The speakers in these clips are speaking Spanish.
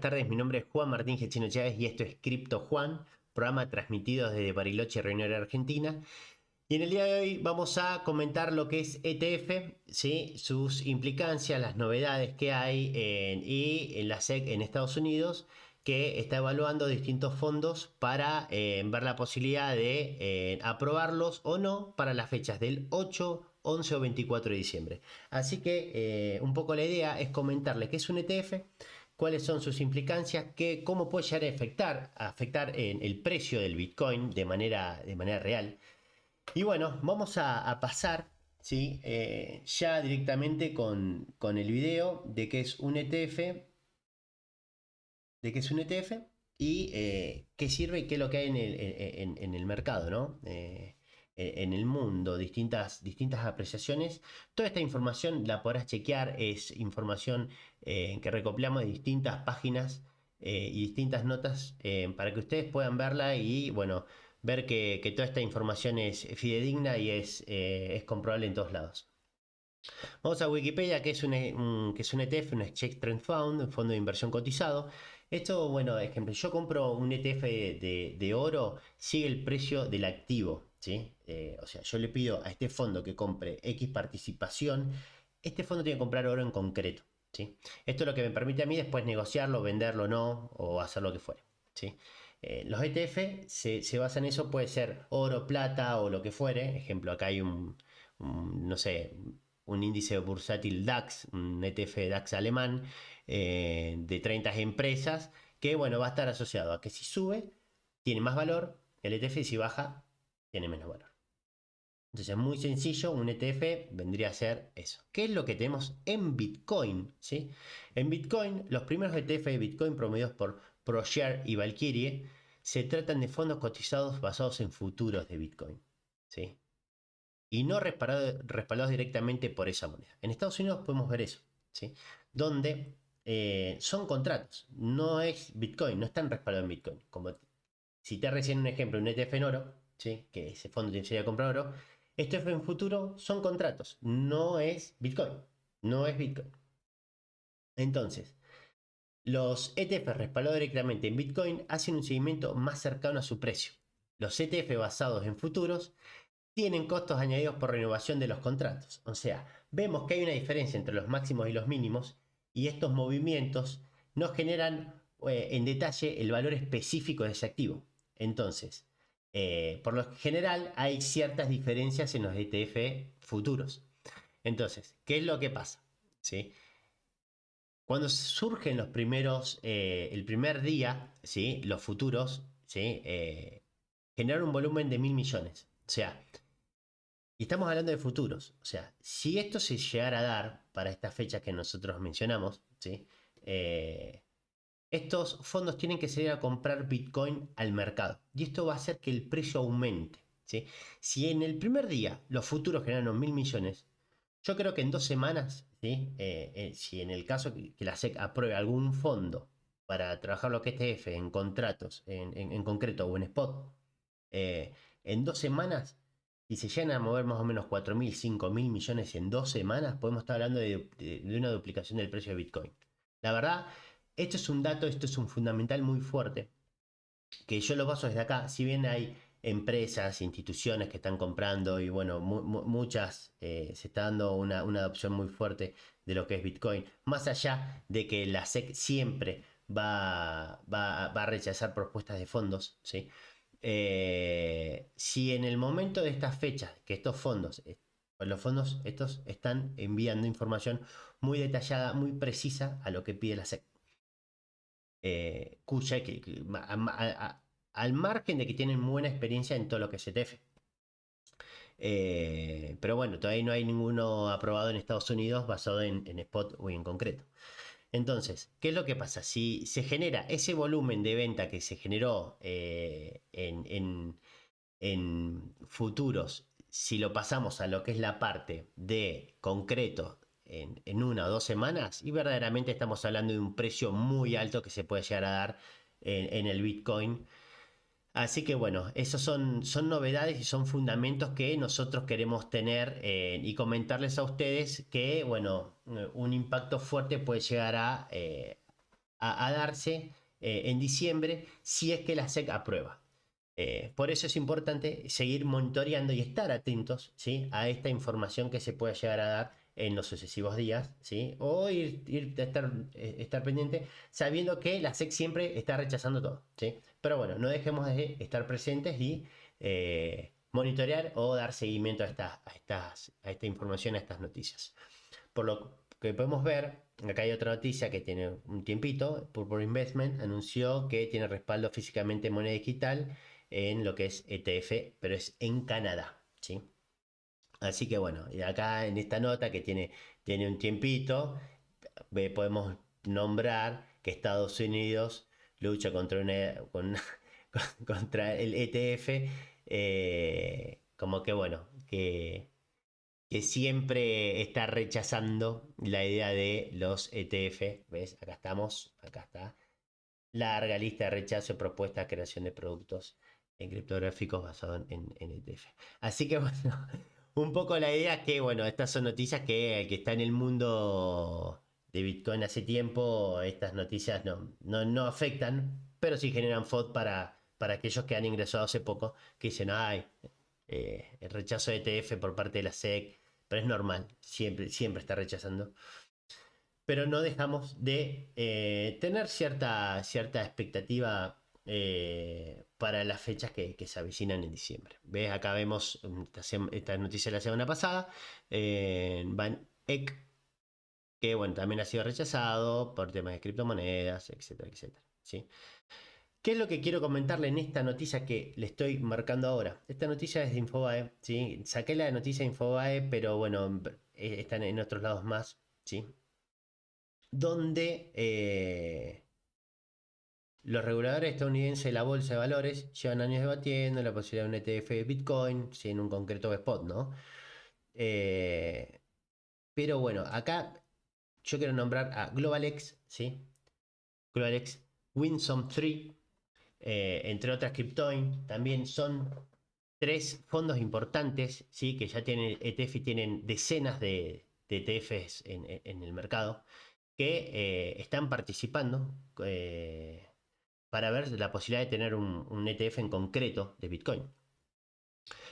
tardes. Mi nombre es Juan Martín Gechino Chávez y esto es Cripto Juan, programa transmitido desde Bariloche, Reunión Argentina. Y en el día de hoy vamos a comentar lo que es ETF, ¿sí? Sus implicancias, las novedades que hay y en la SEC en Estados Unidos, que está evaluando distintos fondos para ver la posibilidad de aprobarlos o no para las fechas del 8, 11 o 24 de diciembre. Así que un poco la idea es comentarle qué es un ETF, cuáles son sus implicancias, cómo puede llegar a afectar en el precio del Bitcoin de manera real. Y bueno, vamos a pasar, ¿sí? Ya directamente con el video de qué es un ETF, y qué sirve y qué es lo que hay en el mercado, ¿no? En el mundo, distintas apreciaciones. Toda esta información la podrás chequear, es información que recopilamos de distintas páginas y distintas notas para que ustedes puedan verla y, bueno, ver que toda esta información es fidedigna y es comprobable en todos lados. Vamos a Wikipedia, que es un ETF, un Exchange Trend Fund, un fondo de inversión cotizado. Esto, bueno, ejemplo, yo compro un ETF de oro, sigue el precio del activo, ¿sí? O sea, yo le pido a este fondo que compre X participación, este fondo tiene que comprar oro en concreto, ¿sí? Esto es lo que me permite a mí después negociarlo, venderlo o no, o hacer lo que fuere, ¿sí? Los ETF se basan en eso, puede ser oro, plata o lo que fuere. Ejemplo, acá hay no sé, un índice bursátil DAX, un ETF DAX alemán de 30 empresas, que bueno, va a estar asociado a que si sube, tiene más valor el ETF y si baja, tiene menos valor. Entonces, muy sencillo, un ETF vendría a ser eso. ¿Qué es lo que tenemos en Bitcoin? ¿Sí? En Bitcoin, los primeros ETF de Bitcoin promovidos por ProShare y Valkyrie se tratan de fondos cotizados basados en futuros de Bitcoin, ¿sí? Y no respaldados directamente por esa moneda. En Estados Unidos podemos ver eso, ¿sí? Donde son contratos, no es Bitcoin, no están respaldados en Bitcoin. Como cité recién un ejemplo, un ETF en oro, ¿sí? Que ese fondo tiene que comprar oro. ETF en futuro son contratos, no es Bitcoin, no es Bitcoin. Entonces, los ETF respaldados directamente en Bitcoin hacen un seguimiento más cercano a su precio. Los ETF basados en futuros tienen costos añadidos por renovación de los contratos. O sea, vemos que hay una diferencia entre los máximos y los mínimos y estos movimientos nos generan en detalle el valor específico de ese activo. Entonces, por lo general hay ciertas diferencias en los ETF futuros. Entonces, ¿qué es lo que pasa? ¿Sí? Cuando surgen los primeros, el primer día, ¿sí? Los futuros, ¿sí? Generan un volumen de 1.000 millones. O sea, y estamos hablando de futuros. O sea, si esto se llegara a dar para estas fechas que nosotros mencionamos, ¿sí? Estos fondos tienen que salir a comprar Bitcoin al mercado. Y esto va a hacer que el precio aumente, ¿sí? Si en el primer día los futuros generaron 1.000 millones, yo creo que en 2 semanas, ¿sí? Si en el caso que la SEC apruebe algún fondo para trabajar lo que es ETF en contratos, en concreto o en spot, en 2 semanas, si se llegan a mover más o menos 4.000, 5.000 millones en 2 semanas, podemos estar hablando de una duplicación del precio de Bitcoin. La verdad, esto es un dato, esto es un fundamental muy fuerte, que yo lo baso desde acá. Si bien hay empresas, instituciones que están comprando y bueno, muchas se está dando una adopción muy fuerte de lo que es Bitcoin, más allá de que la SEC siempre va a rechazar propuestas de fondos, ¿sí? Si en el momento de estas fechas que estos fondos, los fondos estos están enviando información muy detallada, muy precisa a lo que pide la SEC, cuya al margen de que tienen buena experiencia en todo lo que es ETF. Pero bueno, todavía no hay ninguno aprobado en Estados Unidos basado en spot o en concreto. Entonces, ¿qué es lo que pasa? Si se genera ese volumen de venta que se generó en futuros, si lo pasamos a lo que es la parte de concreto en 1 o 2 semanas, y verdaderamente estamos hablando de un precio muy alto que se puede llegar a dar en el Bitcoin. Así que bueno, esos son novedades y son fundamentos que nosotros queremos tener y comentarles a ustedes que, bueno, un impacto fuerte puede llegar a a darse en diciembre si es que la SEC aprueba. Por eso es importante seguir monitoreando y estar atentos, ¿sí?, a esta información que se pueda llegar a dar en los sucesivos días, ¿sí? O estar pendiente sabiendo que la SEC siempre está rechazando todo, ¿sí? Pero bueno, no dejemos de estar presentes y monitorear o dar seguimiento a esta información, a estas noticias. Por lo que podemos ver, acá hay otra noticia que tiene un tiempito. Purple Investment anunció que tiene respaldo físicamente en moneda digital en lo que es ETF, pero es en Canadá, ¿sí? Así que bueno, y acá en esta nota que tiene un tiempito, podemos nombrar que Estados Unidos lucha contra el ETF, como que bueno, que siempre está rechazando la idea de los ETF. ¿Ves? Acá está. Larga lista de rechazo de propuestas de creación de productos en criptográficos basados en ETF. Así que bueno, un poco la idea es que, bueno, estas son noticias que el que está en el mundo de Bitcoin hace tiempo, estas noticias no afectan, pero sí generan FOD para aquellos que han ingresado hace poco, que dicen, ay, el rechazo de ETF por parte de la SEC, pero es normal, siempre está rechazando. Pero no dejamos de tener cierta expectativa para las fechas que se avecinan en diciembre. ¿Ves? Acá vemos esta noticia de la semana pasada, Van Eck, que bueno, también ha sido rechazado por temas de criptomonedas, etcétera, etcétera. ¿Sí? ¿Qué es lo que quiero comentarle en esta noticia que le estoy marcando ahora? Esta noticia es de Infobae, ¿sí? Saqué la noticia de Infobae, pero bueno, están en otros lados más, ¿sí? Donde los reguladores estadounidenses de la bolsa de valores llevan años debatiendo la posibilidad de un ETF de Bitcoin, ¿sí?, en un concreto spot, ¿no? Pero bueno, acá yo quiero nombrar a GlobalX, ¿sí? GlobalX, Winsome 3, entre otras Cryptoin, también son tres fondos importantes, ¿sí?, que ya tienen ETF y tienen decenas de ETFs en el mercado, que están participando para ver la posibilidad de tener un ETF en concreto de Bitcoin.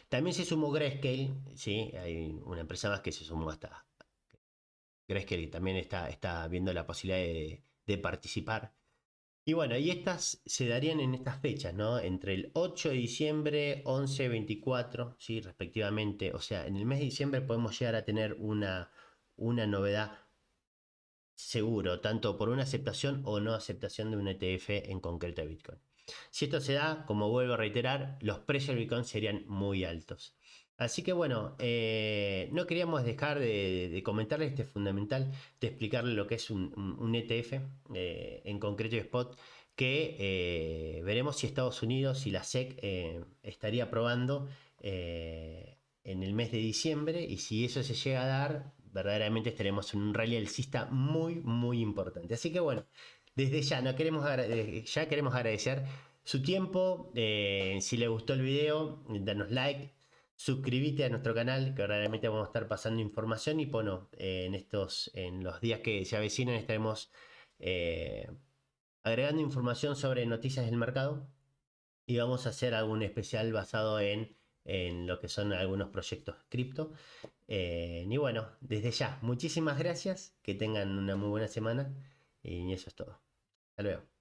También se sumó Grayscale, ¿sí? Hay una empresa más que se sumó hasta Grayscale, que también está viendo la posibilidad de participar. Y bueno, y estas se darían en estas fechas, ¿no? Entre el 8 de diciembre, 11, 24, ¿sí?, respectivamente. O sea, en el mes de diciembre podemos llegar a tener una novedad seguro, tanto por una aceptación o no aceptación de un ETF en concreto de Bitcoin. Si esto se da, como vuelvo a reiterar, los precios de Bitcoin serían muy altos. Así que bueno, no queríamos dejar de comentarles este fundamental, de explicarle lo que es un ETF en concreto y spot, que veremos si Estados Unidos y la SEC estaría aprobando en el mes de diciembre, y si eso se llega a dar, verdaderamente estaremos en un rally alcista muy, muy importante. Así que bueno, desde ya, ya queremos agradecer su tiempo. Si le gustó el video, danos like, suscríbete a nuestro canal, que verdaderamente vamos a estar pasando información. Y bueno, en los días que se avecinan estaremos agregando información sobre noticias del mercado, y vamos a hacer algún especial basado en lo que son algunos proyectos cripto. Y bueno, desde ya, muchísimas gracias, que tengan una muy buena semana, y eso es todo. Hasta luego.